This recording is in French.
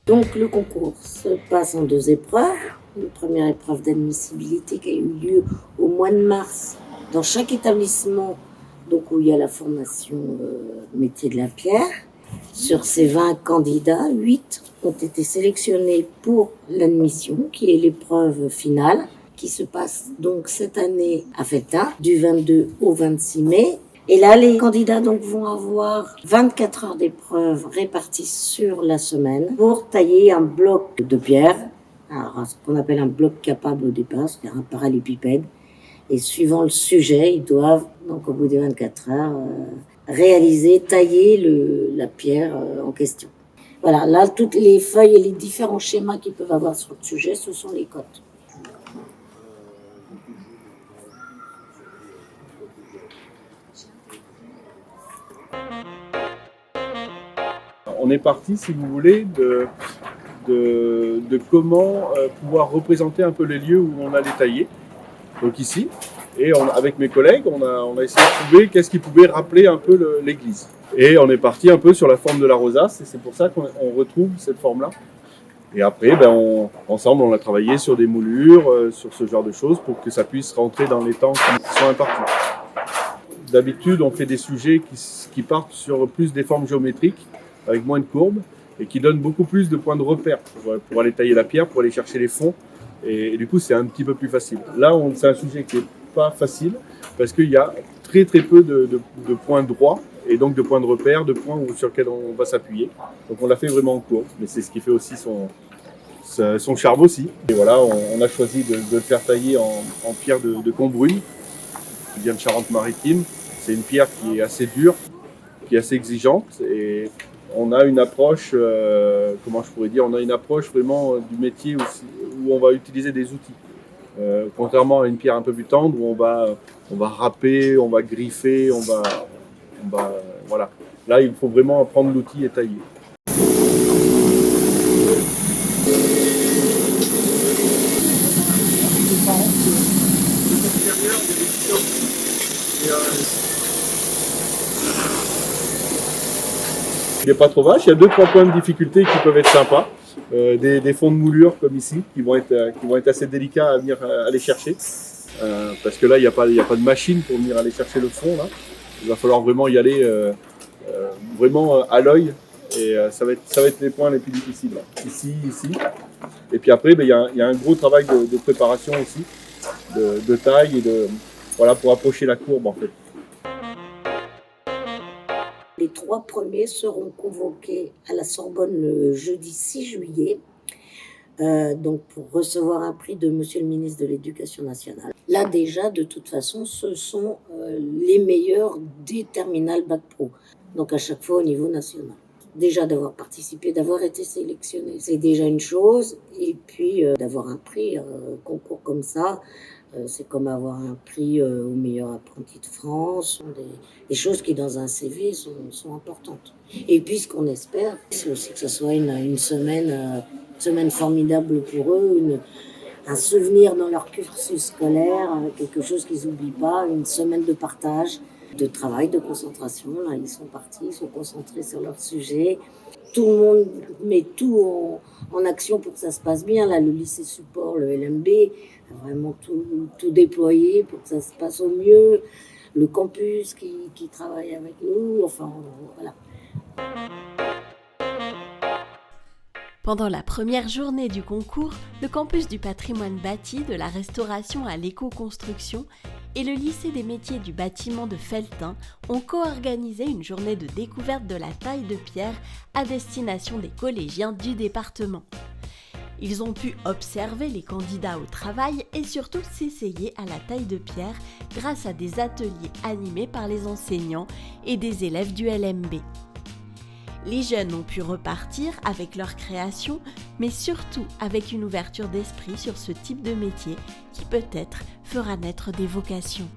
Donc le concours se passe en 2 épreuves. Une première épreuve d'admissibilité qui a eu lieu au mois de mars dans chaque établissement, donc où il y a la formation métier de la pierre. Sur ces 20 candidats, 8 ont été sélectionnés pour l'admission, qui est l'épreuve finale, qui se passe donc cette année à Felletin, du 22 au 26 mai. Et là, les candidats donc vont avoir 24 heures d'épreuve réparties sur la semaine pour tailler un bloc de pierre, alors ce qu'on appelle un bloc capable au départ, c'est-à-dire un parallépipède. Et suivant le sujet, ils doivent, donc au bout des 24 heures, réaliser, tailler la pierre en question. Voilà, là, toutes les feuilles et les différents schémas qu'ils peuvent avoir sur le sujet, ce sont les cotes. On est parti, si vous voulez, de comment pouvoir représenter un peu les lieux où on allait tailler. Donc ici, et avec mes collègues, on a essayé de trouver qu'est-ce qui pouvait rappeler un peu l'église. Et on est parti un peu sur la forme de la rosace, et c'est pour ça qu'on retrouve cette forme-là. Et après, ensemble, on a travaillé sur des moulures, sur ce genre de choses, pour que ça puisse rentrer dans les temps qui sont impartis. D'habitude, on fait des sujets qui partent sur plus des formes géométriques, avec moins de courbes, et qui donnent beaucoup plus de points de repère pour aller tailler la pierre, pour aller chercher les fonds. Et du coup, c'est un petit peu plus facile. Là, c'est un sujet qui n'est pas facile, parce qu'il y a très très peu de points droits, et donc de points de repère, de points sur lesquels on va s'appuyer. Donc on l'a fait vraiment en cours, mais c'est ce qui fait aussi son charme aussi. Et voilà, on a choisi de le faire tailler en pierre de Combrune, qui vient de Charente-Maritime. C'est une pierre qui est assez dure, qui est assez exigeante, et on a une approche, on a une approche vraiment du métier aussi, où on va utiliser des outils. Contrairement à une pierre un peu plus tendre, où on va râper, on va griffer, voilà. Là, il faut vraiment prendre l'outil et tailler. Il n'est pas trop vache, il y a 2-3 points de difficulté qui peuvent être sympas. Des fonds de moulure comme ici, qui vont être assez délicats à venir aller chercher. Parce que là, il n'y a pas de machine pour venir aller chercher le fond. Là. Il va falloir vraiment y aller vraiment à l'œil. Et ça va être les points les plus difficiles. Là. Ici. Et puis après, il y a un gros travail de préparation aussi, de taille et pour approcher la courbe en fait. Les 3 premiers seront convoqués à la Sorbonne le jeudi 6 juillet, donc pour recevoir un prix de Monsieur le ministre de l'Éducation nationale. Là déjà, de toute façon, ce sont les meilleurs des terminales Bac Pro, donc à chaque fois au niveau national. Déjà d'avoir participé, d'avoir été sélectionné, c'est déjà une chose, et puis d'avoir un prix, concours comme ça, c'est comme avoir un prix au meilleur apprenti de France, des choses qui dans un CV sont importantes. Et puis ce qu'on espère, c'est aussi que ce soit une semaine formidable pour eux, un souvenir dans leur cursus scolaire, quelque chose qu'ils n'oublient pas, une semaine de partage, de travail, de concentration. Là, ils sont partis, ils sont concentrés sur leur sujet. Tout le monde met tout en action pour que ça se passe bien. Là, le lycée support, le LMB, a vraiment tout déployé pour que ça se passe au mieux. Le campus qui travaille avec nous, enfin, voilà. Pendant la première journée du concours, le campus du patrimoine bâti, de la restauration à l'éco-construction et le lycée des métiers du bâtiment de Felletin ont co-organisé une journée de découverte de la taille de pierre à destination des collégiens du département. Ils ont pu observer les candidats au travail et surtout s'essayer à la taille de pierre grâce à des ateliers animés par les enseignants et des élèves du LMB. Les jeunes ont pu repartir avec leur création, mais surtout avec une ouverture d'esprit sur ce type de métier qui peut-être fera naître des vocations.